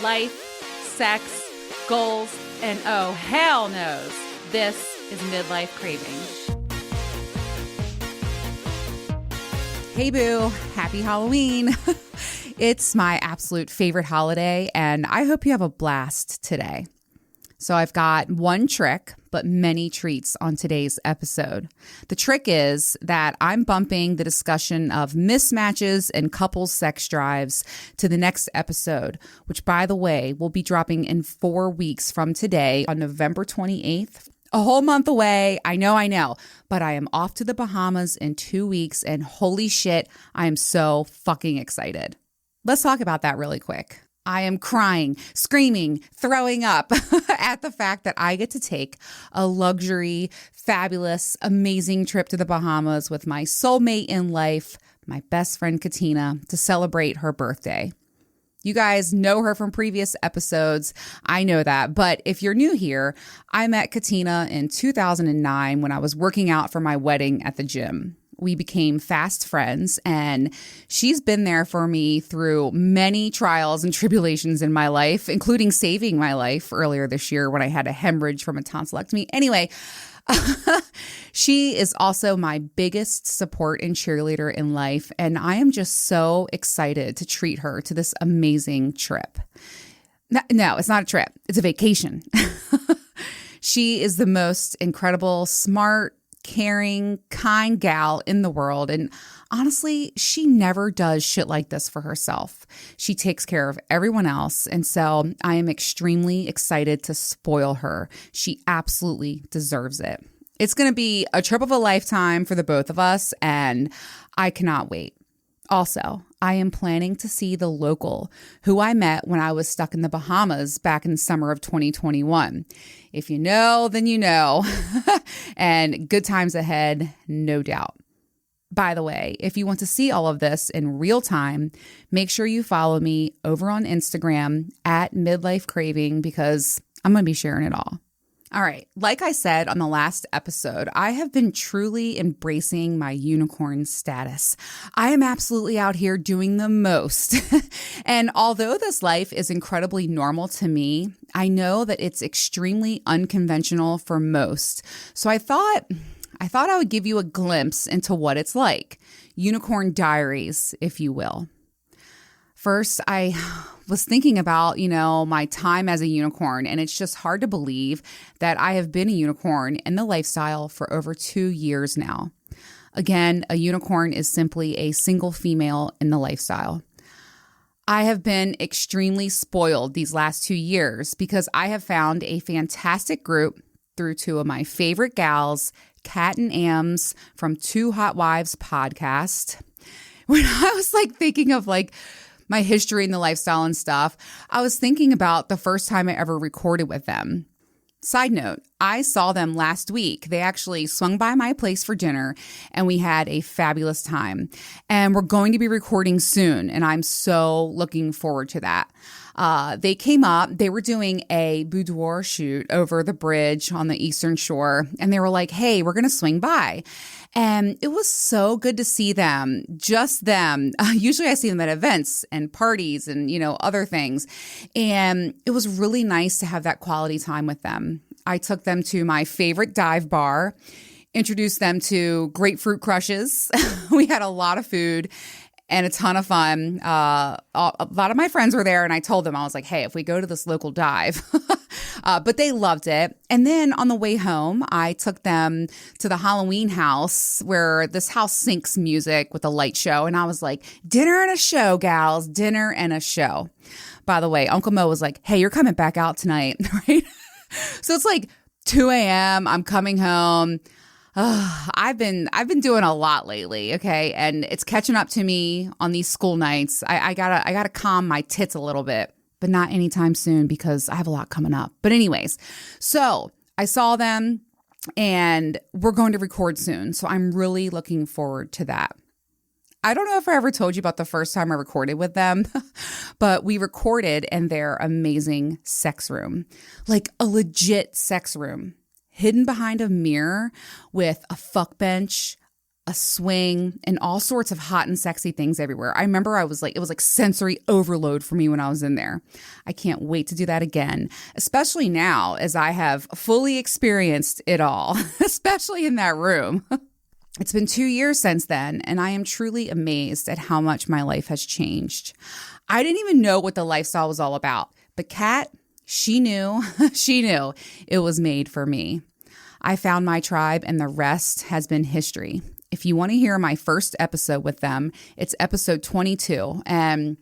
life, sex, goals, and oh, hell knows, this is Midlife Craving. Hey boo, happy Halloween. It's my absolute favorite holiday, and I hope you have a blast today. So I've got one trick, but many treats on today's episode. The trick is that I'm bumping the discussion of mismatches and couples sex drives to the next episode, which, by the way, will be dropping in 4 weeks from today on November 28th. A whole month away. I know, but I am off to the Bahamas in 2 weeks, and holy shit, I am so fucking excited. Let's talk about that really quick. I am crying, screaming, throwing up at the fact that I get to take a luxury, fabulous, amazing trip to the Bahamas with my soulmate in life, my best friend Katina, to celebrate her birthday. You guys know her from previous episodes. I know that. But if you're new here, I met Katina in 2009 when I was working out for my wedding at the gym. We became fast friends, and she's been there for me through many trials and tribulations in my life, including saving my life earlier this year when I had a hemorrhage from a tonsillectomy. Anyway, she is also my biggest support and cheerleader in life, and I am just so excited to treat her to this amazing trip. No, it's not a trip. It's a vacation. She is the most incredible, smart, caring, kind gal in the world. And honestly, she never does shit like this for herself. She takes care of everyone else. And so I am extremely excited to spoil her. She absolutely deserves it. It's going to be a trip of a lifetime for the both of us, and I cannot wait. Also, I am planning to see the local who I met when I was stuck in the Bahamas back in the summer of 2021. If you know, then you know. And good times ahead, no doubt. By the way, if you want to see all of this in real time, make sure you follow me over on Instagram at Midlife Craving, because I'm going to be sharing it all. All right, like I said on the last episode, I have been truly embracing my unicorn status. I am absolutely out here doing the most. And although this life is incredibly normal to me, I know that it's extremely unconventional for most. So I thought I would give you a glimpse into what it's like. Unicorn Diaries, if you will. First, I was thinking about, my time as a unicorn, and it's just hard to believe that I have been a unicorn in the lifestyle for over 2 years now. Again, a unicorn is simply a single female in the lifestyle. I have been extremely spoiled these last 2 years because I have found a fantastic group through two of my favorite gals, Kat and Ams from Two Hot Wives podcast. When I was thinking of my history in the lifestyle and stuff, I was thinking about the first time I ever recorded with them. Side note, I saw them last week. They actually swung by my place for dinner, and we had a fabulous time. And we're going to be recording soon, and I'm so looking forward to that. They came up, they were doing a boudoir shoot over the bridge on the Eastern Shore, and they were like, hey, we're going to swing by. And it was so good to see them, just them. Usually I see them at events and parties and, other things. And it was really nice to have that quality time with them. I took them to my favorite dive bar, introduced them to grapefruit crushes. We had a lot of food and a ton of fun. A lot of my friends were there, and I told them, I was like, hey, if we go to this local dive, but they loved it. And then on the way home, I took them to the Halloween house where this house syncs music with a light show. And I was like, dinner and a show, gals, dinner and a show. By the way, Uncle Mo was like, hey, you're coming back out tonight, right? So it's 2 a.m. I'm coming home. I've been doing a lot lately, okay? And it's catching up to me on these school nights. I gotta calm my tits a little bit, but not anytime soon because I have a lot coming up. But anyways, so I saw them and we're going to record soon. So I'm really looking forward to that. I don't know if I ever told you about the first time I recorded with them, but we recorded in their amazing sex room, a legit sex room. Hidden behind a mirror with a fuck bench, a swing, and all sorts of hot and sexy things everywhere. I remember it was like sensory overload for me when I was in there. I can't wait to do that again, especially now as I have fully experienced it all, especially in that room. It's been 2 years since then, and I am truly amazed at how much my life has changed. I didn't even know what the lifestyle was all about, but Kat, she knew, she knew it was made for me. I found my tribe, and the rest has been history. If you want to hear my first episode with them, it's episode 22. And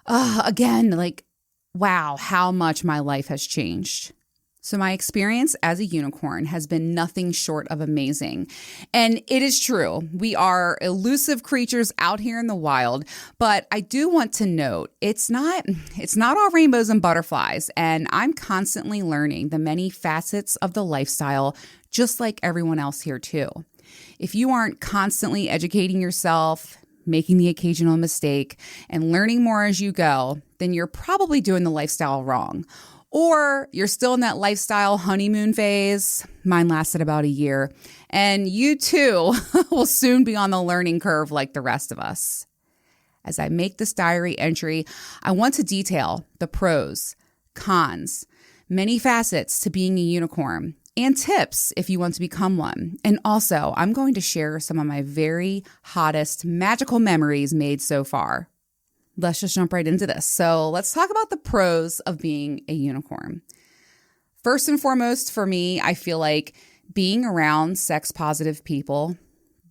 again, like, wow, how much my life has changed. So my experience as a unicorn has been nothing short of amazing. And it is true. We are elusive creatures out here in the wild, but I do want to note it's not all rainbows and butterflies, and I'm constantly learning the many facets of the lifestyle, just like everyone else here too. If you aren't constantly educating yourself, making the occasional mistake, and learning more as you go, then you're probably doing the lifestyle wrong. Or you're still in that lifestyle honeymoon phase. Mine lasted about a year. And you too will soon be on the learning curve like the rest of us. As I make this diary entry, I want to detail the pros, cons, many facets to being a unicorn, and tips if you want to become one. And also, I'm going to share some of my very hottest magical memories made so far. Let's just jump right into this. So let's talk about the pros of being a unicorn. First and foremost, for me, I feel like being around sex positive people,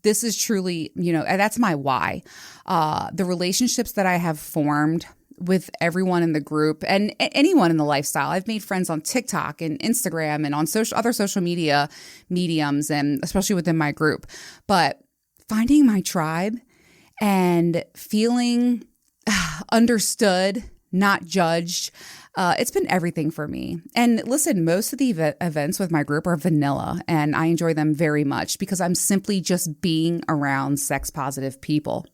this is truly, that's my why. The relationships that I have formed with everyone in the group and anyone in the lifestyle. I've made friends on TikTok and Instagram and on other social media mediums, and especially within my group. But finding my tribe and feeling understood, not judged. It's been everything for me. And listen, most of the events with my group are vanilla, and I enjoy them very much because I'm simply just being around sex positive people.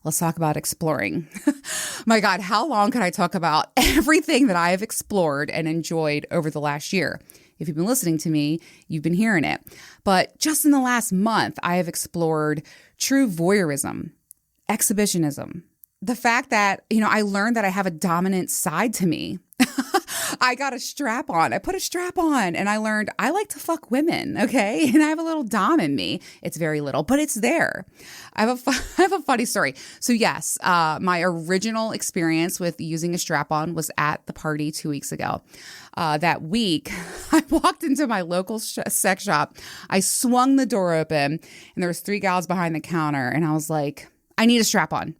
Let's talk about exploring. My God, how long can I talk about everything that I have explored and enjoyed over the last year? If you've been listening to me, you've been hearing it. But just in the last month, I have explored true voyeurism, exhibitionism, the fact that, I learned that I have a dominant side to me. I got a strap on. I put a strap on and I learned I like to fuck women. Okay. And I have a little dom in me. It's very little, but it's there. I have a funny story. So yes, my original experience with using a strap on was at the party 2 weeks ago. That week, I walked into my local sex shop. I swung the door open and there was 3 gals behind the counter. And I was like, I need a strap on.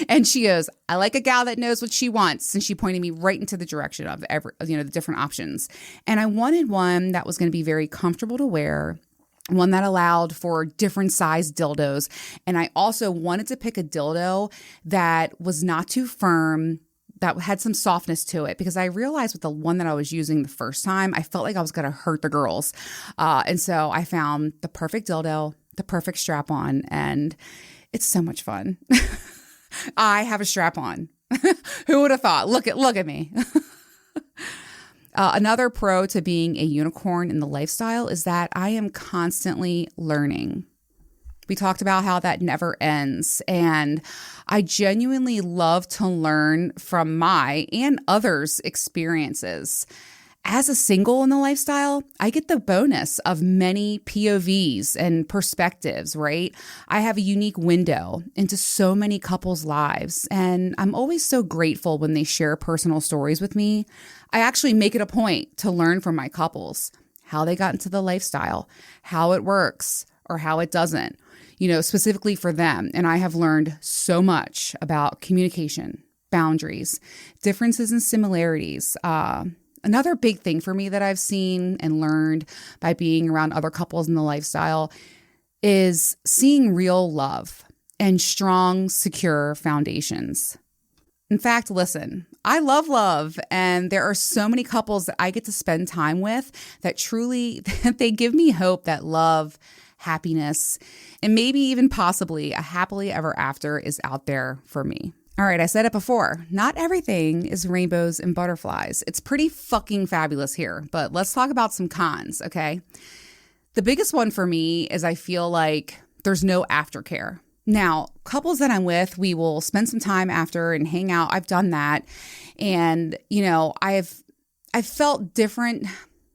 And she goes, I like a gal that knows what she wants. And she pointed me right into the direction of the different options. And I wanted one that was going to be very comfortable to wear, one that allowed for different size dildos. And I also wanted to pick a dildo that was not too firm, that had some softness to it, because I realized with the one that I was using the first time, I felt like I was going to hurt the girls. And so I found the perfect dildo, the perfect strap on, and it's so much fun. I have a strap on. Who would have thought? Look at me. Another pro to being a unicorn in the lifestyle is that I am constantly learning. We talked about how that never ends. And I genuinely love to learn from my and others' experiences. As a single in the lifestyle, I get the bonus of many POVs and perspectives, right? I have a unique window into so many couples' lives, and I'm always so grateful when they share personal stories with me. I actually make it a point to learn from my couples, how they got into the lifestyle, how it works, or how it doesn't, specifically for them. And I have learned so much about communication, boundaries, differences and similarities. Another big thing for me that I've seen and learned by being around other couples in the lifestyle is seeing real love and strong, secure foundations. In fact, listen, I love love, and there are so many couples that I get to spend time with that truly, they give me hope that love, happiness, and maybe even possibly a happily ever after is out there for me. All right, I said it before. Not everything is rainbows and butterflies. It's pretty fucking fabulous here, but let's talk about some cons, okay? The biggest one for me is I feel like there's no aftercare. Now, couples that I'm with, we will spend some time after and hang out. I've done that. And, I've felt different.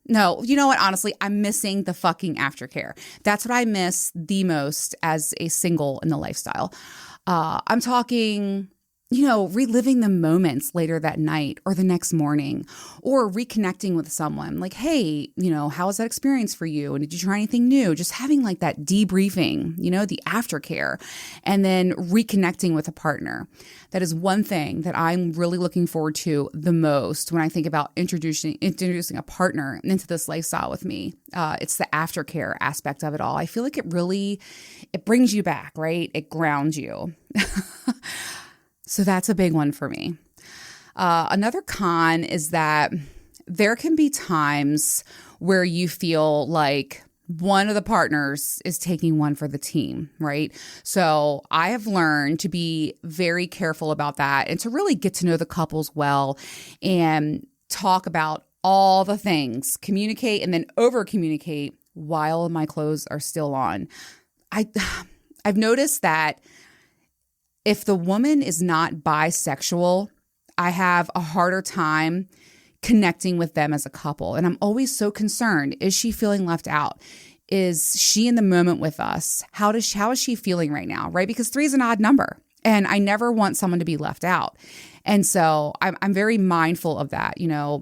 No, you know what? Honestly, I'm missing the fucking aftercare. That's what I miss the most as a single in the lifestyle. I'm talking, reliving the moments later that night or the next morning, or reconnecting with someone like, hey, how was that experience for you? And did you try anything new? Just having like that debriefing, the aftercare, and then reconnecting with a partner. That is one thing that I'm really looking forward to the most when I think about introducing a partner into this lifestyle with me. It's the aftercare aspect of it all. I feel like it brings you back, right? It grounds you. So that's a big one for me. Another con is that there can be times where you feel like one of the partners is taking one for the team, right? So I have learned to be very careful about that and to really get to know the couples well and talk about all the things, communicate and then over communicate while my clothes are still on. I've noticed that if the woman is not bisexual, I have a harder time connecting with them as a couple. And I'm always so concerned. Is she feeling left out? Is she in the moment with us? How is she feeling right now, right? Because 3 is an odd number. And I never want someone to be left out. And so I'm very mindful of that,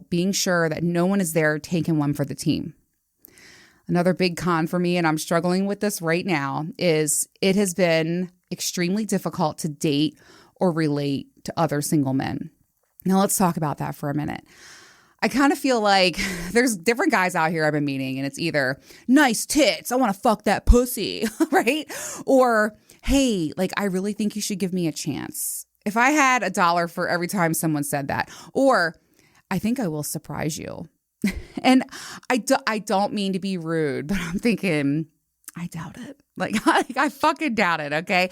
being sure that no one is there taking one for the team. Another big con for me, and I'm struggling with this right now, is it has been extremely difficult to date or relate to other single men. Now let's talk about that for a minute. I kind of feel like there's different guys out here I've been meeting, and it's either nice tits, I want to fuck that pussy, right? Or, hey, like, I really think you should give me a chance. If I had $1 for every time someone said that, or I think I will surprise you. And I don't mean to be rude, but I'm thinking, I doubt it. Like, I fucking doubt it, okay?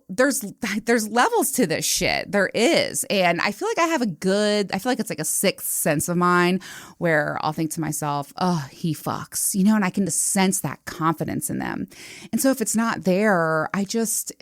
There's levels to this shit. There is. And I feel like I feel like it's like a sixth sense of mine where I'll think to myself, oh, he fucks, and I can just sense that confidence in them. And so if it's not there, it's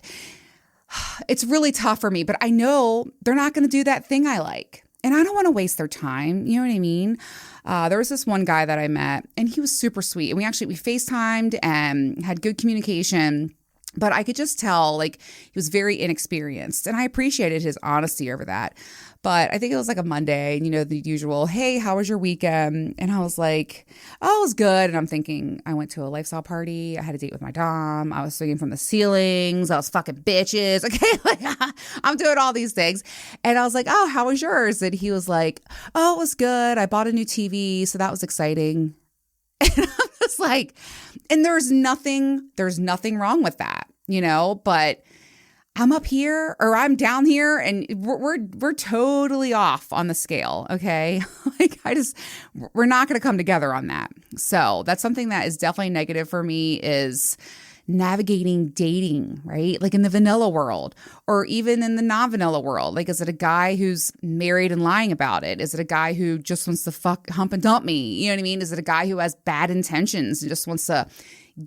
really tough for me, but I know they're not going to do that thing I like. And I don't want to waste their time. You know what I mean? There was this one guy that I met, and he was super sweet. And we FaceTimed and had good communication. But I could just tell, like, he was very inexperienced. And I appreciated his honesty over that. But I think it was like a Monday, and, the usual, hey, how was your weekend? And I was like, oh, it was good. And I'm thinking, I went to a lifestyle party. I had a date with my dom. I was swinging from the ceilings. I was fucking bitches. Okay, like, I'm doing all these things. And I was like, oh, how was yours? And he was like, oh, it was good. I bought a new TV, so that was exciting. And I'm just like, and there's nothing wrong with that, but I'm up here or I'm down here and we're totally off on the scale. Okay. Like we're not going to come together on that. So that's something that is definitely negative for me, is navigating dating, right? Like in the vanilla world or even in the non-vanilla world. Like, is it a guy who's married and lying about it? Is it a guy who just wants to fuck, hump and dump me? You know what I mean? Is it a guy who has bad intentions and just wants to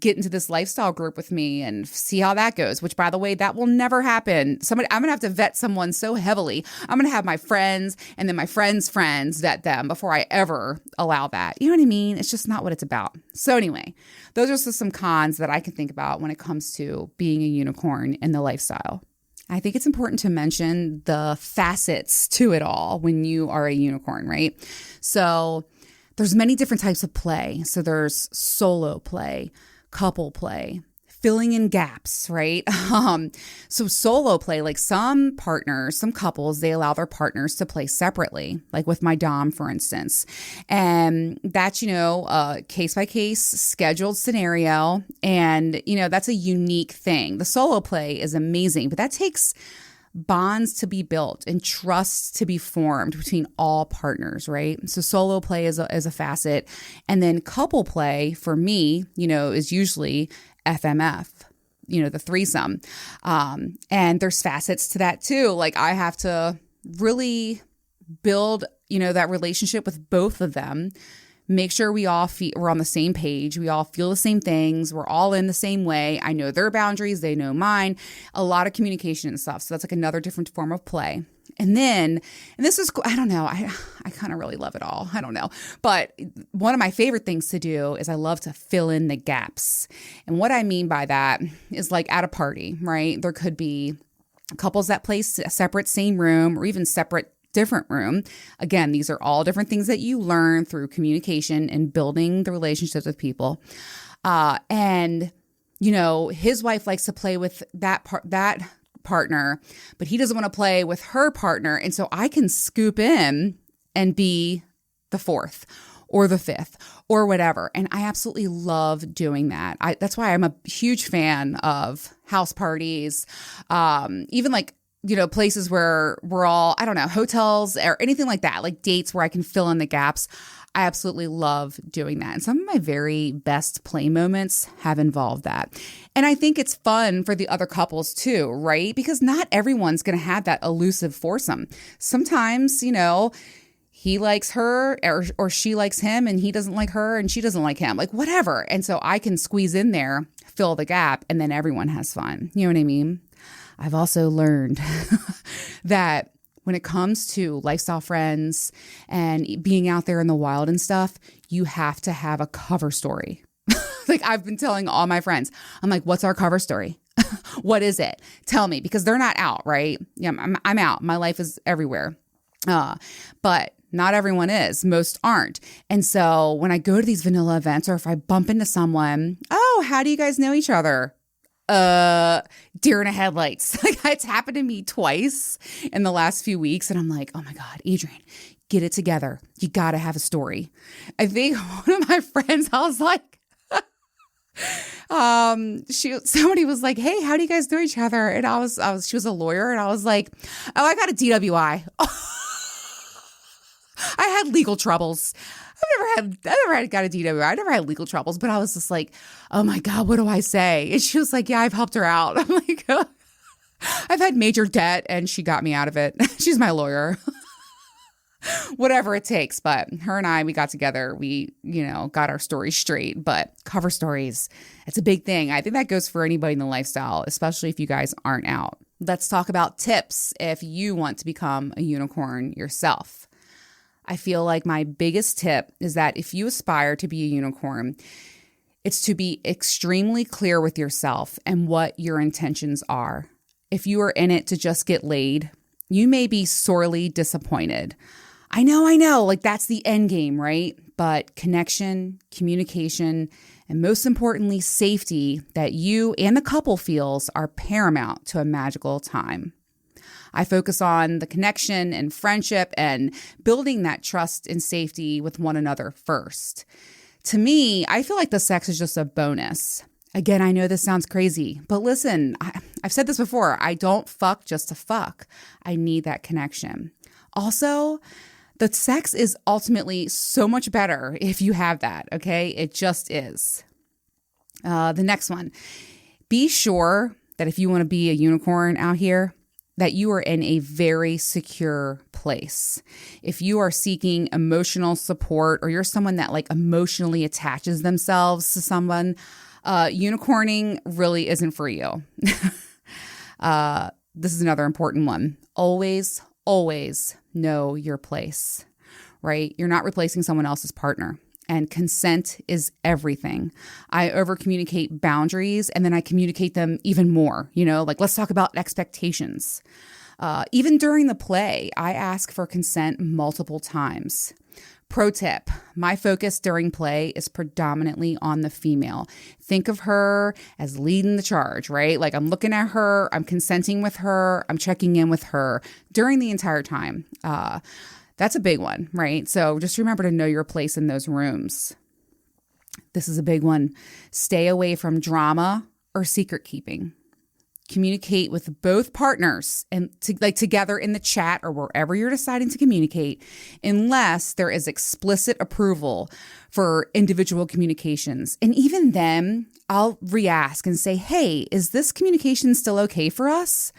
get into this lifestyle group with me and see how that goes, which, by the way, that will never happen. I'm going to have to vet someone so heavily. I'm going to have my friends and then my friends' friends vet them before I ever allow that. You know what I mean? It's just not what it's about. So anyway, those are just some cons that I can think about when it comes to being a unicorn in the lifestyle. I think it's important to mention the facets to it all when you are a unicorn, right? So there's many different types of play. So there's solo play, couple play, filling in gaps, right? So solo play, like some partners, some couples, they allow their partners to play separately, like with my dom, for instance. And that's, a case-by-case scheduled scenario. And, that's a unique thing. The solo play is amazing, but that takes bonds to be built and trust to be formed between all partners, right? So solo play is a facet. And then couple play for me, is usually FMF, the threesome. And there's facets to that too. Like I have to really build, that relationship with both of them Make sure we're on the same page. We all feel the same things. We're all in the same way. I know their boundaries. They know mine. A lot of communication and stuff. So that's like another different form of play. And this is, I don't know, I kind of really love it all. I don't know. But one of my favorite things to do is I love to fill in the gaps. And what I mean by that is like at a party, right? There could be couples that play separate, same room, or even separate, different room. Again, these are all different things that you learn through communication and building the relationships with people. And, you know, his wife likes to play with that partner, but he doesn't want to play with her partner. And so I can scoop in and be the fourth or the fifth or whatever. And I absolutely love doing that. That's why I'm a huge fan of house parties, even like, you know, places where we're all, I don't know, hotels or anything like that, like dates where I can fill in the gaps. I absolutely love doing that. And some of my very best play moments have involved that. And I think it's fun for the other couples too, right? Because not everyone's going to have that elusive foursome. Sometimes, you know, he likes her or she likes him and he doesn't like her and she doesn't like him, like whatever. And so I can squeeze in there, fill the gap, and then everyone has fun. You know what I mean? I've also learned that when it comes to lifestyle friends and being out there in the wild and stuff, you have to have a cover story. Like I've been telling all my friends, I'm like, what's our cover story? What is it? Tell me, because they're not out, right? Yeah, I'm out. My life is everywhere. But not everyone is. Most aren't. And so when I go to these vanilla events or if I bump into someone, oh, how do you guys know each other? Deer in the headlights. Like it's happened to me twice in the last few weeks. And I'm like, oh my God, Adrienne, get it together. You got to have a story. I think one of my friends, I was like, somebody was like, hey, how do you guys know each other? And she was a lawyer. And I was like, oh, I got a DWI. I had legal troubles. I never had got a DWI. I never had legal troubles, but I was just like, oh my God, what do I say? And she was like, yeah, I've helped her out. I'm like, I've had major debt and she got me out of it. She's my lawyer. Whatever it takes. But her and I, we got together. We, you know, got our stories straight. But cover stories, it's a big thing. I think that goes for anybody in the lifestyle, especially if you guys aren't out. Let's talk about tips if you want to become a unicorn yourself. I feel like my biggest tip is that if you aspire to be a unicorn, it's to be extremely clear with yourself and what your intentions are. If you are in it to just get laid, you may be sorely disappointed. I know, like that's the end game, right? But connection, communication, and most importantly, safety that you and the couple feels are paramount to a magical time. I focus on the connection and friendship and building that trust and safety with one another first. To me, I feel like the sex is just a bonus. Again, I know this sounds crazy, but listen, I've said this before. I don't fuck just to fuck. I need that connection. Also, the sex is ultimately so much better if you have that, okay? It just is. The next one, be sure that if you want to be a unicorn out here, that you are in a very secure place. If you are seeking emotional support or you're someone that like emotionally attaches themselves to someone, unicorning really isn't for you. This is another important one. Always, always know your place, right? You're not replacing someone else's partner. And consent is everything. I over-communicate boundaries and then I communicate them even more. You know, like let's talk about expectations. Even during the play, I ask for consent multiple times. Pro tip, my focus during play is predominantly on the female. Think of her as leading the charge, right? Like I'm looking at her, I'm consenting with her, I'm checking in with her during the entire time. That's a big one, right? So just remember to know your place in those rooms. This is a big one. Stay away from drama or secret keeping. Communicate with both partners and together in the chat or wherever you're deciding to communicate, unless there is explicit approval for individual communications. And even then, I'll re-ask and say, hey, is this communication still okay for us?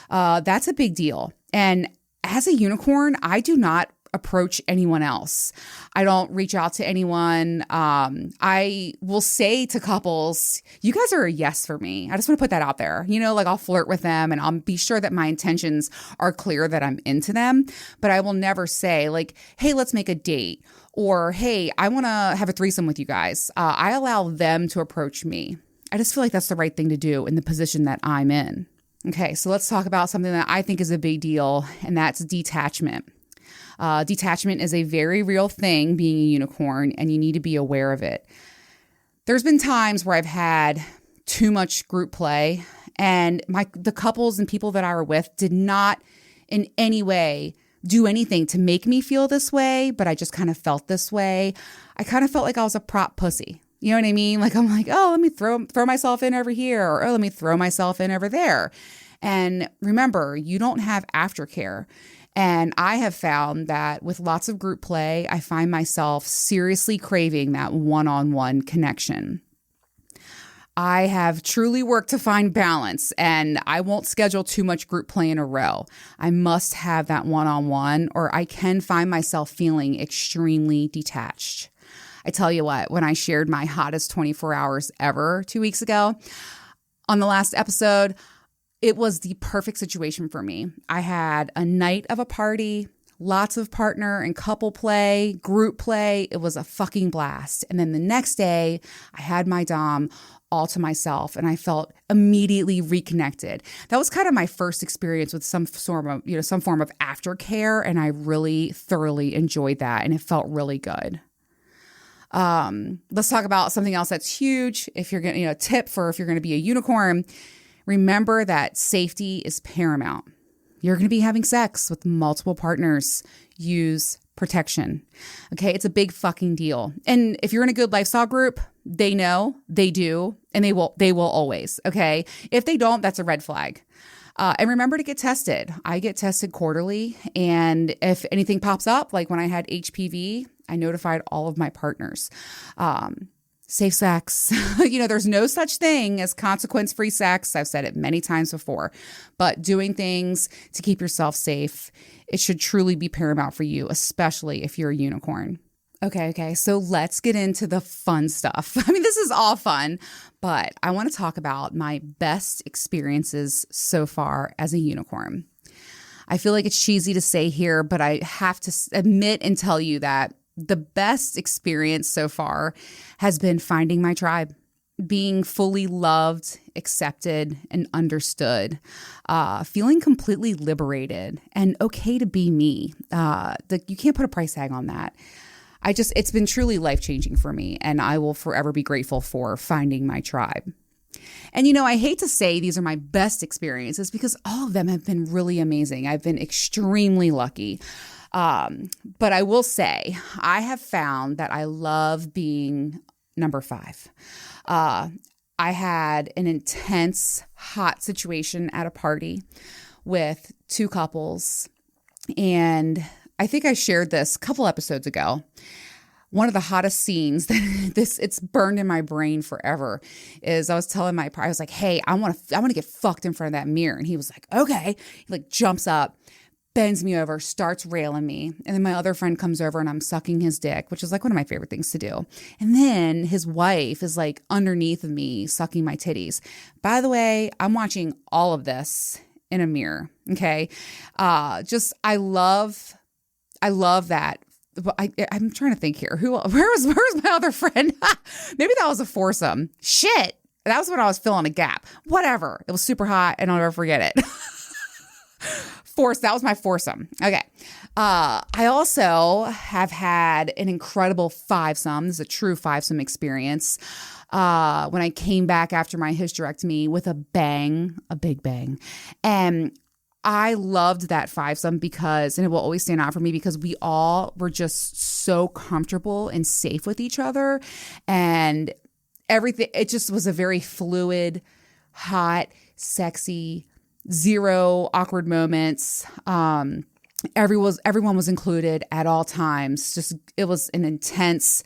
That's a big deal. And as a unicorn, I do not approach anyone else. I don't reach out to anyone. I will say to couples, you guys are a yes for me. I just want to put that out there. Like I'll flirt with them and I'll be sure that my intentions are clear that I'm into them. But I will never say like, hey, let's make a date. Or, hey, I want to have a threesome with you guys. I allow them to approach me. I just feel like that's the right thing to do in the position that I'm in. Okay, so let's talk about something that I think is a big deal, and that's detachment. Detachment is a very real thing being a unicorn, and you need to be aware of it. There's been times where I've had too much group play, and the couples and people that I were with did not in any way do anything to make me feel this way, but I just kind of felt this way. I kind of felt like I was a prop pussy. You know what I mean? Like, I'm like, oh, let me throw myself in over here, or oh, let me throw myself in over there. And remember, you don't have aftercare. And I have found that with lots of group play, I find myself seriously craving that one-on-one connection. I have truly worked to find balance, and I won't schedule too much group play in a row. I must have that one-on-one, or I can find myself feeling extremely detached. I tell you what, when I shared my hottest 24 hours ever 2 weeks ago on the last episode, it was the perfect situation for me. I had a night of a party, lots of partner and couple play, group play. It was a fucking blast. And then the next day, I had my dom all to myself, and I felt immediately reconnected. That was kind of my first experience with some form of aftercare, and I really thoroughly enjoyed that, and it felt really good. Let's talk about something else that's huge. If you're going to, tip for if you're going to be a unicorn, remember that safety is paramount. You're going to be having sex with multiple partners. Use protection. Okay. It's a big fucking deal. And if you're in a good lifestyle group, they know, they do, and they will always. Okay. If they don't, that's a red flag. And remember to get tested. I get tested quarterly. And if anything pops up, like when I had HPV, I notified all of my partners. Safe sex. There's no such thing as consequence-free sex. I've said it many times before, but doing things to keep yourself safe, it should truly be paramount for you, especially if you're a unicorn. Okay. So let's get into the fun stuff. I mean, this is all fun, but I want to talk about my best experiences so far as a unicorn. I feel like it's cheesy to say here, but I have to admit and tell you that the best experience so far has been finding my tribe, being fully loved, accepted, and understood, feeling completely liberated and okay to be me. You can't put a price tag on that. It's been truly life-changing for me, and I will forever be grateful for finding my tribe. And, I hate to say these are my best experiences because all of them have been really amazing. I've been extremely lucky. But I will say I have found that I love being number 5. I had an intense, hot situation at a party with 2 couples, and I think I shared this a couple episodes ago. One of the hottest scenes that it's burned in my brain forever is I was telling I was like, hey, I want to get fucked in front of that mirror. And he was like, okay. He jumps up, bends me over, starts railing me. And then my other friend comes over and I'm sucking his dick, which is one of my favorite things to do. And then his wife is underneath of me sucking my titties. By the way, I'm watching all of this in a mirror. Okay. I love that. I'm trying to think here. Where's my other friend? Maybe that was a foursome. Shit. That was when I was filling a gap. Whatever. It was super hot and I'll never forget it. That was my foursome. Okay. I also have had an incredible fivesome. This is a true fivesome experience. When I came back after my hysterectomy with a big bang. And I loved that fivesome and it will always stand out for me because we all were just so comfortable and safe with each other. And everything, it just was a very fluid, hot, sexy, zero awkward moments. Everyone was included at all times. It was an intense,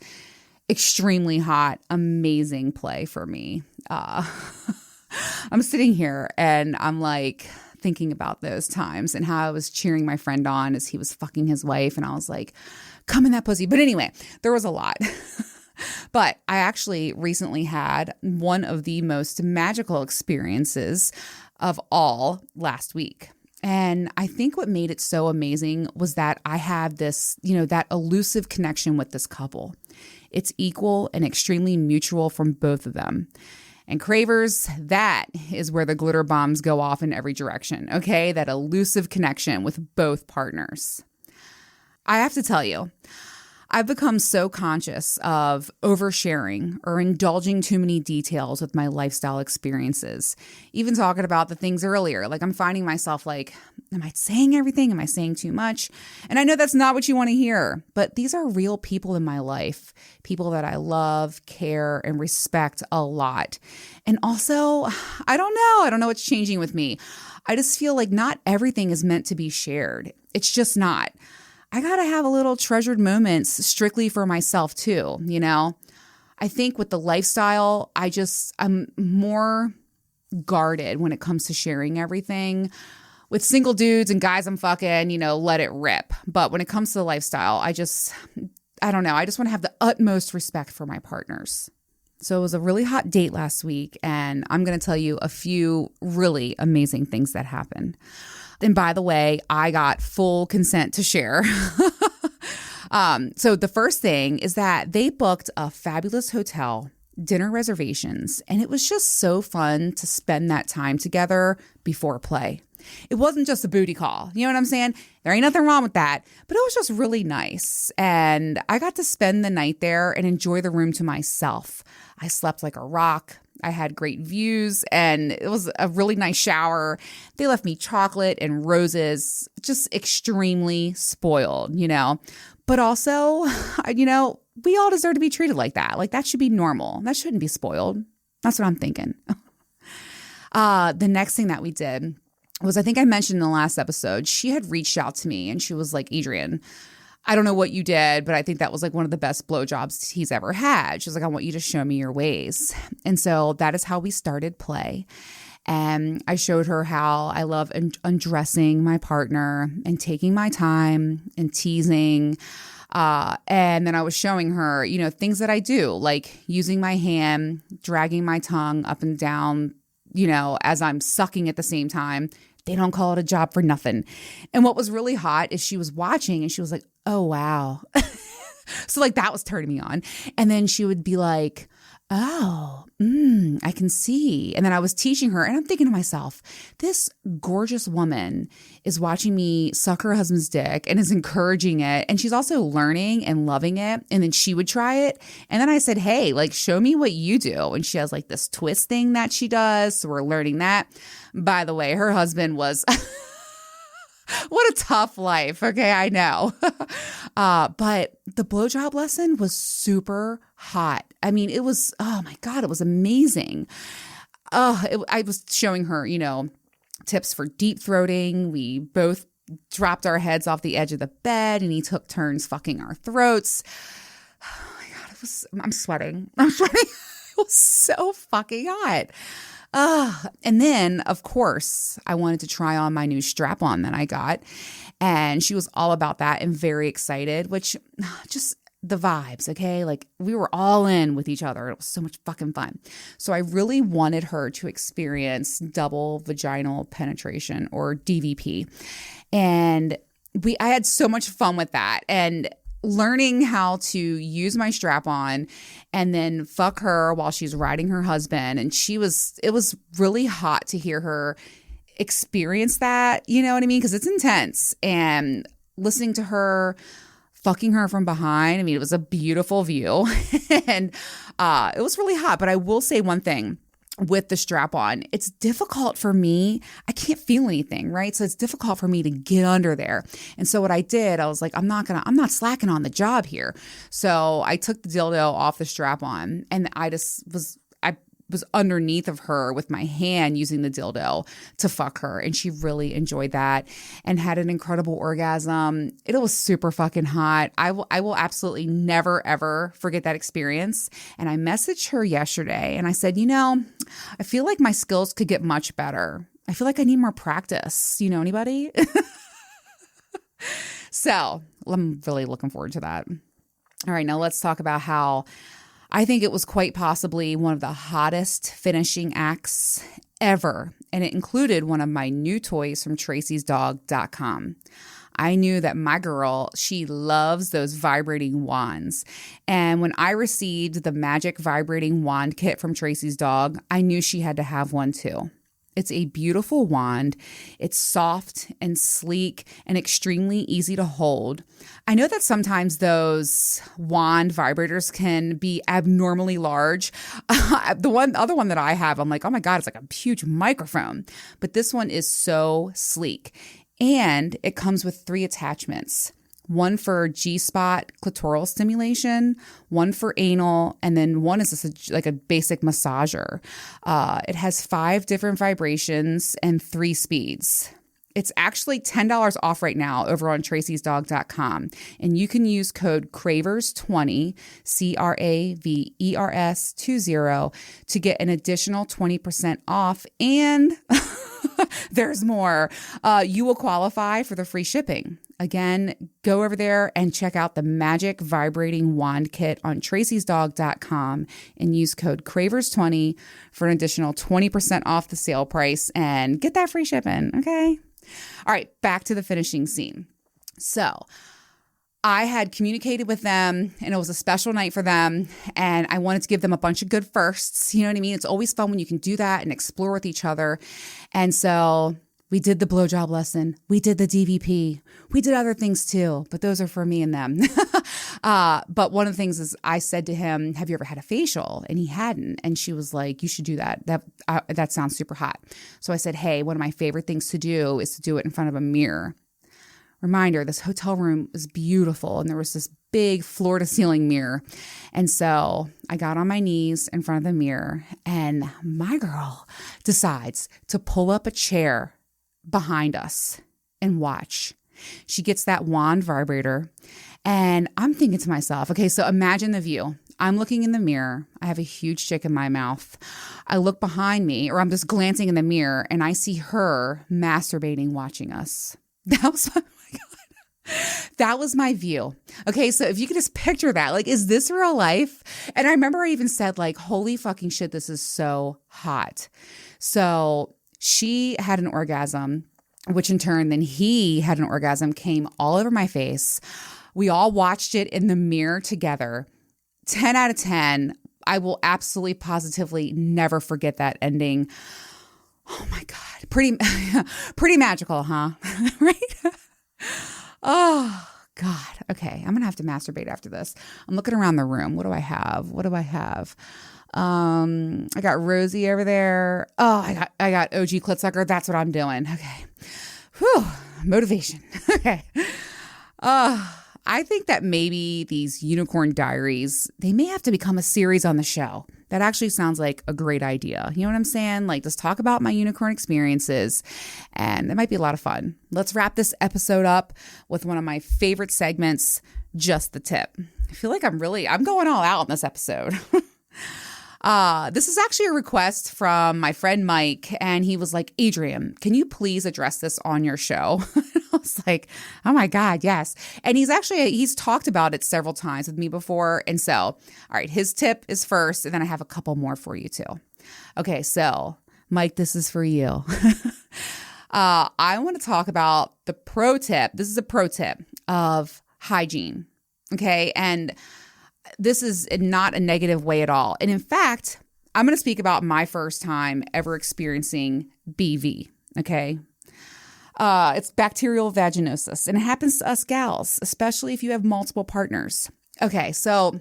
extremely hot, amazing play for me. I'm sitting here and I'm like thinking about those times and how I was cheering my friend on as he was fucking his wife. And I was like, come in that pussy. But anyway, there was a lot. But I actually recently had one of the most magical experiences of all last week. And I think what made it so amazing was that I have this, that elusive connection with this couple. It's equal and extremely mutual from both of them. And Cravers, that is where the glitter bombs go off in every direction, okay? That elusive connection with both partners. I have to tell you, I've become so conscious of oversharing or indulging too many details with my lifestyle experiences. Even talking about the things earlier, like I'm finding myself like, am I saying everything? Am I saying too much? And I know that's not what you want to hear, but these are real people in my life, people that I love, care, and respect a lot. And also, I don't know what's changing with me. I just feel like not everything is meant to be shared. It's just not. I got to have a little treasured moments strictly for myself too, I think with the lifestyle, I'm more guarded when it comes to sharing everything. With single dudes and guys I'm fucking, let it rip. But when it comes to the lifestyle, I don't know. I just want to have the utmost respect for my partners. So it was a really hot date last week, and I'm going to tell you a few really amazing things that happened. And by the way, I got full consent to share. So the first thing is that they booked a fabulous hotel, dinner reservations, and it was just so fun to spend that time together before play. It wasn't just a booty call. You know what I'm saying? There ain't nothing wrong with that, but it was just really nice. And I got to spend the night there and enjoy the room to myself. I slept like a rock. I had great views and it was a really nice shower. They left me chocolate and roses, just extremely spoiled, But also, we all deserve to be treated like that. Like that should be normal. That shouldn't be spoiled. That's what I'm thinking. The next thing that we did was, I think I mentioned in the last episode, she had reached out to me and she was like, Adrian, I don't know what you did, but I think that was like one of the best blowjobs he's ever had. She was like, I want you to show me your ways. And so that is how we started play. And I showed her how I love undressing my partner and taking my time and teasing. And then I was showing her, things that I do, like using my hand, dragging my tongue up and down, as I'm sucking at the same time. They don't call it a job for nothing. And what was really hot is she was watching and she was like, oh, wow. So like that was turning me on. And then she would be like, oh, I can see. And then I was teaching her and I'm thinking to myself, this gorgeous woman is watching me suck her husband's dick and is encouraging it. And she's also learning and loving it. And then she would try it. And then I said, hey, like, show me what you do. And she has like this twist thing that she does. So we're learning that. By the way, her husband was... What a tough life. Okay, I know. But the blowjob lesson was super hot. I mean, it was, oh my God, it was amazing. I was showing her, tips for deep throating. We both dropped our heads off the edge of the bed and he took turns fucking our throats. Oh my God, I'm sweating. It was so fucking hot. And then, of course, I wanted to try on my new strap-on that I got. And she was all about that and very excited, which just the vibes, okay? Like we were all in with each other. It was so much fucking fun. So I really wanted her to experience double vaginal penetration or DVP. And I had so much fun with that. And learning how to use my strap on and then fuck her while she's riding her husband. And it was really hot to hear her experience that, you know what I mean? Because it's intense. And listening to her fucking her from behind, I mean, it was a beautiful view. And it was really hot. But I will say one thing. With the strap on, it's difficult for me. I can't feel anything, right? So it's difficult for me to get under there. And so what I did, I was like, I'm not slacking on the job here. So I took the dildo off the strap on and I was underneath of her with my hand using the dildo to fuck her. And she really enjoyed that and had an incredible orgasm. It was super fucking hot. I will absolutely never, ever forget that experience. And I messaged her yesterday and I said, I feel like my skills could get much better. I feel like I need more practice. You know anybody? So I'm really looking forward to that. All right, now let's talk about how I think it was quite possibly one of the hottest finishing acts ever. And it included one of my new toys from tracysdog.com. I knew that my girl, she loves those vibrating wands. And when I received the magic vibrating wand kit from Tracy's dog, I knew she had to have one too. It's a beautiful wand. It's soft and sleek and extremely easy to hold. I know that sometimes those wand vibrators can be abnormally large. The other one that I have, I'm like, oh my God, it's like a huge microphone. But this one is so sleek. And it comes with 3 attachments. One for G-spot clitoral stimulation, one for anal, and then one is just like a basic massager. It has 5 different vibrations and 3 speeds. It's actually $10 off right now over on tracysdog.com. And you can use code CRAVERS20, CRAVERS20, to get an additional 20% off. And there's more. You will qualify for the free shipping. Again, go over there and check out the Magic Vibrating Wand Kit on tracysdog.com and use code CRAVERS20 for an additional 20% off the sale price and get that free shipping, okay? All right, back to the finishing scene. So I had communicated with them and it was a special night for them and I wanted to give them a bunch of good firsts. You know what I mean? It's always fun when you can do that and explore with each other. And so we did the blowjob lesson. We did the DVP. We did other things too, but those are for me and them. But one of the things is I said to him, have you ever had a facial? And he hadn't. And she was like, you should do that. That sounds super hot. So I said, hey, one of my favorite things to do is to do it in front of a mirror. Reminder, this hotel room was beautiful and there was this big floor to ceiling mirror. And so I got on my knees in front of the mirror and my girl decides to pull up a chair behind us and watch. She gets that wand vibrator and I'm thinking to myself, okay, so imagine the view. I'm looking in the mirror. I have a huge chick in my mouth. I look behind me or I'm just glancing in the mirror and I see her masturbating watching us. That was my view. Okay, so if you could just picture that, like, is this real life? And I remember I even said like, holy fucking shit, this is so hot. So she had an orgasm, which in turn, then he had an orgasm, came all over my face. We all watched it in the mirror together. 10 out of 10. I will absolutely positively never forget that ending. Oh my God. Pretty magical, huh? Right? Oh God. Okay. I'm going to have to masturbate after this. I'm looking around the room. What do I have? I got Rosie over there. Oh, I got OG clit sucker. That's what I'm doing. Okay. Whew. Motivation. Okay. I think that maybe these Unicorn Diaries, they may have to become a series on the show. That actually sounds like a great idea. You know what I'm saying? Like, just talk about my unicorn experiences, and it might be a lot of fun. Let's wrap this episode up with one of my favorite segments, Just the Tip. I feel like I'm going all out in this episode. This is actually a request from my friend Mike, and he was like, Adrian, can you please address this on your show? I was like, oh my God, yes. And he's talked about it several times with me before. And so, all right, his tip is first, and then I have a couple more for you too. Okay, so Mike, this is for you. I want to talk about the pro tip. This is a pro tip of hygiene. Okay, and this is not a negative way at all. And in fact, I'm going to speak about my first time ever experiencing BV, okay? It's bacterial vaginosis, and it happens to us gals, especially if you have multiple partners. Okay, so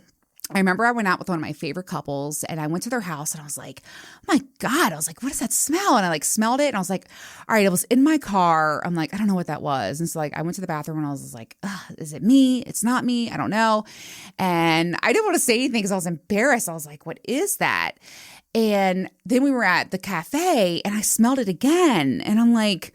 I remember I went out with one of my favorite couples, and I went to their house, and I was like, oh my God, I was like, what is that smell? And I like smelled it, and I was like, all right, it was in my car. I'm like, I don't know what that was. And so like, I went to the bathroom, and I was like, is it me? It's not me. I don't know. And I didn't want to say anything because I was embarrassed. I was like, what is that? And then we were at the cafe, and I smelled it again, and I'm like,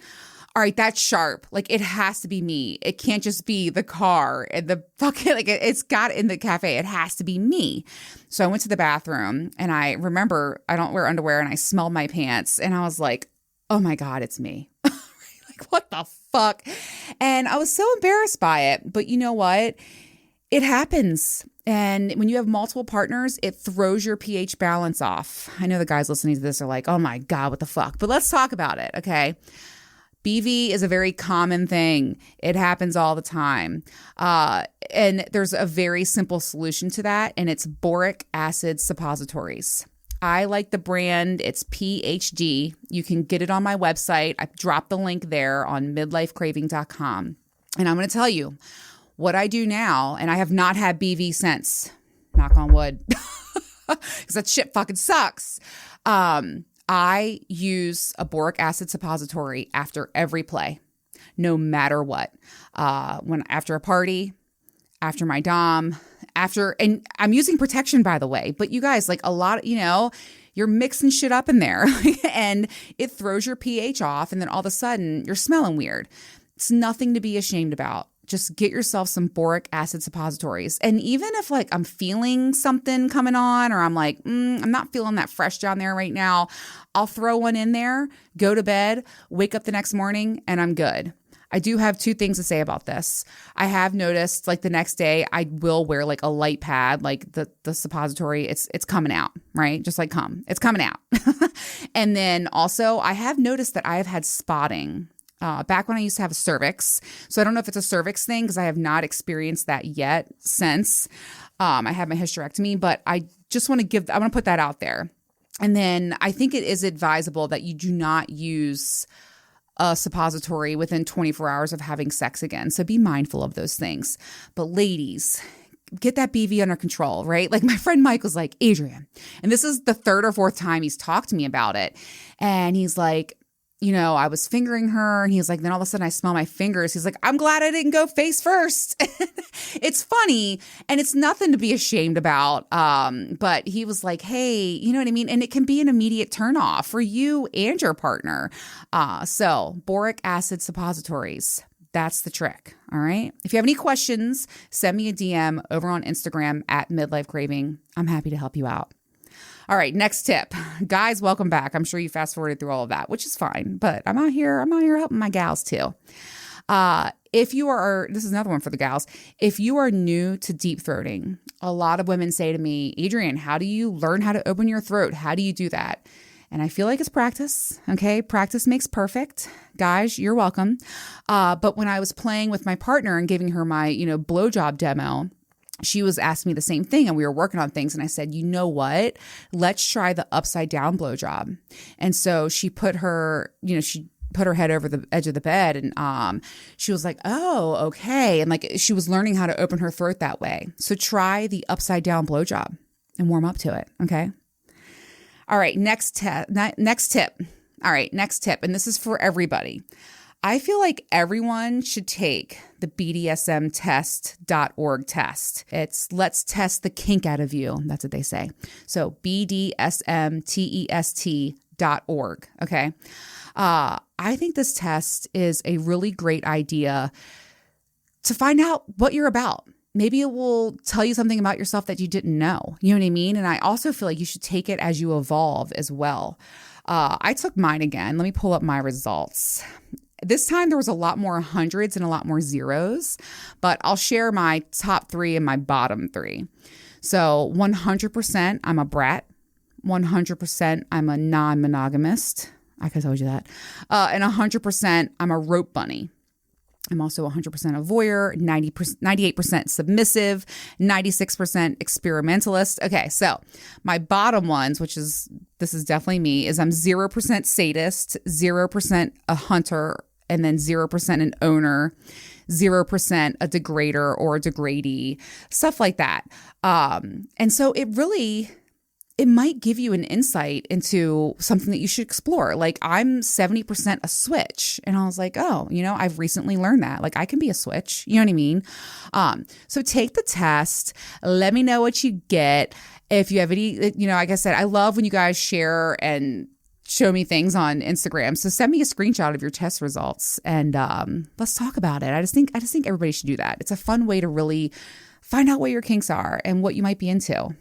all right, that's sharp. Like, it has to be me. It can't just be the car and the fucking, like, it's got in the cafe. It has to be me. So I went to the bathroom, and I remember I don't wear underwear, and I smelled my pants, and I was like, oh my God, it's me. Like, what the fuck? And I was so embarrassed by it. But you know what? It happens. And when you have multiple partners, it throws your pH balance off. I know the guys listening to this are like, oh my God, what the fuck? But let's talk about it, okay? BV is a very common thing. It happens all the time. And there's a very simple solution to that, and it's boric acid suppositories. I like the brand. It's PhD. You can get it on my website. I dropped the link there on midlifecraving.com. And I'm going to tell you what I do now, and I have not had BV since. Knock on wood. Because that shit fucking sucks. I use a boric acid suppository after every play, no matter what. After a party, after my dom, and I'm using protection, by the way, but you guys, like a lot, you're mixing shit up in there and it throws your pH off, and then all of a sudden you're smelling weird. It's nothing to be ashamed about. Just get yourself some boric acid suppositories. And even if like I'm feeling something coming on, or I'm like, I'm not feeling that fresh down there right now, I'll throw one in there, go to bed, wake up the next morning, and I'm good. I do have two things to say about this. I have noticed like the next day I will wear like a light pad, like the suppository, it's coming out, right? Just like it's coming out. And then also I have noticed that I have had spotting back when I used to have a cervix. So I don't know if it's a cervix thing because I have not experienced that yet since I had my hysterectomy, but I just want to put that out there. And then I think it is advisable that you do not use a suppository within 24 hours of having sex again. So be mindful of those things. But ladies, get that BV under control, right? Like my friend Mike was like, Adrian, and this is the third or fourth time he's talked to me about it. And he's like, I was fingering her, and he's like, then all of a sudden I smell my fingers. He's like, I'm glad I didn't go face first. It's funny, and it's nothing to be ashamed about. But he was like, hey, you know what I mean? And it can be an immediate turnoff for you and your partner. So boric acid suppositories, that's the trick. All right. If you have any questions, send me a DM over on Instagram at Midlife Craving. I'm happy to help you out. All right, next tip. Guys, welcome back. I'm sure you fast forwarded through all of that, which is fine, but I'm out here helping my gals too. This is another one for the gals. If you are new to deep throating, a lot of women say to me, Adrian, how do you learn how to open your throat? How do you do that? And I feel like it's practice. Okay. Practice makes perfect. Guys, you're welcome. But when I was playing with my partner and giving her my, blowjob demo, she was asking me the same thing, and we were working on things. And I said, you know what? Let's try the upside down blowjob. And so she put her head over the edge of the bed, and she was like, oh, okay. And like she was learning how to open her throat that way. So try the upside down blowjob and warm up to it. Okay. All right. Next tip. All right. Next tip. And this is for everybody. I feel like everyone should take the BDSMtest.org test. It's let's test the kink out of you. That's what they say. So BDSMtest.org. Okay. I think this test is a really great idea to find out what you're about. Maybe it will tell you something about yourself that you didn't know. You know what I mean? And I also feel like you should take it as you evolve as well. I took mine again. Let me pull up my results. This time there was a lot more hundreds and a lot more zeros, but I'll share my top 3 and my bottom 3. So 100% I'm a brat. 100% I'm a non-monogamist. I could have told you that. And 100% I'm a rope bunny. I'm also 100% a voyeur, 98% submissive, 96% experimentalist. Okay, so my bottom ones, this is definitely me, is I'm 0% sadist, 0% a hunter, and then 0% an owner, 0% a degrader or a degradee, stuff like that. And so it might give you an insight into something that you should explore. Like I'm 70% a switch. And I was like, oh, I've recently learned that. Like I can be a switch. You know what I mean? So take the test. Let me know what you get. If you have any, like I said, I love when you guys share and show me things on Instagram. So send me a screenshot of your test results and let's talk about it. I just think everybody should do that. It's a fun way to really find out what your kinks are and what you might be into.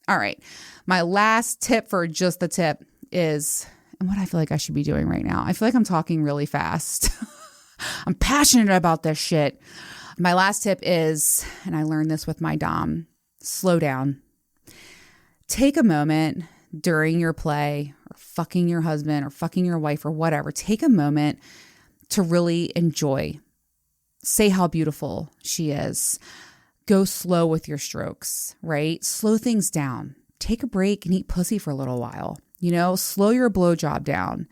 All right. My last tip for just the tip is, and what I feel like I should be doing right now. I feel like I'm talking really fast. I'm passionate about this shit. My last tip is, and I learned this with my dom, slow down. Take a moment during your play or fucking your husband or fucking your wife or whatever. Take a moment to really enjoy. Say how beautiful she is. Go slow with your strokes, right? Slow things down. Take a break and eat pussy for a little while. Slow your blowjob down.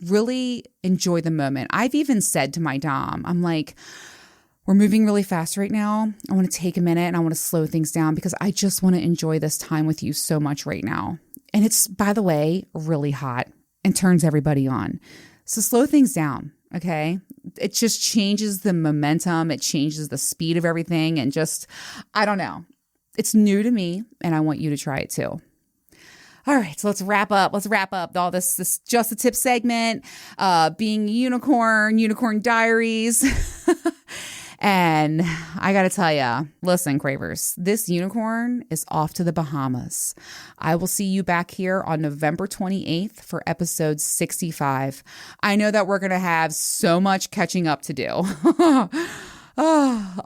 Really enjoy the moment. I've even said to my dom, I'm like, we're moving really fast right now. I want to take a minute and I want to slow things down because I just want to enjoy this time with you so much right now. And it's, by the way, really hot and turns everybody on. So slow things down, okay? It just changes the momentum. It changes the speed of everything and just, I don't know. It's new to me and I want you to try it too. All right, so let's wrap up. All this Just a Tip segment, being unicorn diaries. And I got to tell you, listen, Cravers, this unicorn is off to the Bahamas. I will see you back here on November 28th for episode 65. I know that we're going to have so much catching up to do.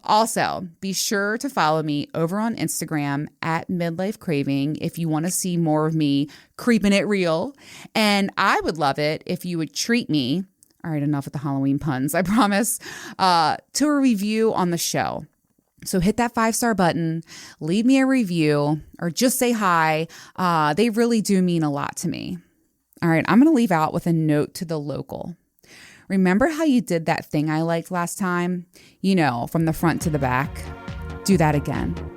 Also, be sure to follow me over on Instagram at Midlife Craving if you want to see more of me creeping it real. And I would love it if you would treat me, all right, enough with the Halloween puns, I promise, to a review on the show. So hit that 5-star button, leave me a review, or just say hi. They really do mean a lot to me. All right, I'm going to leave out with a note to the local. Remember how you did that thing I liked last time? From the front to the back? Do that again.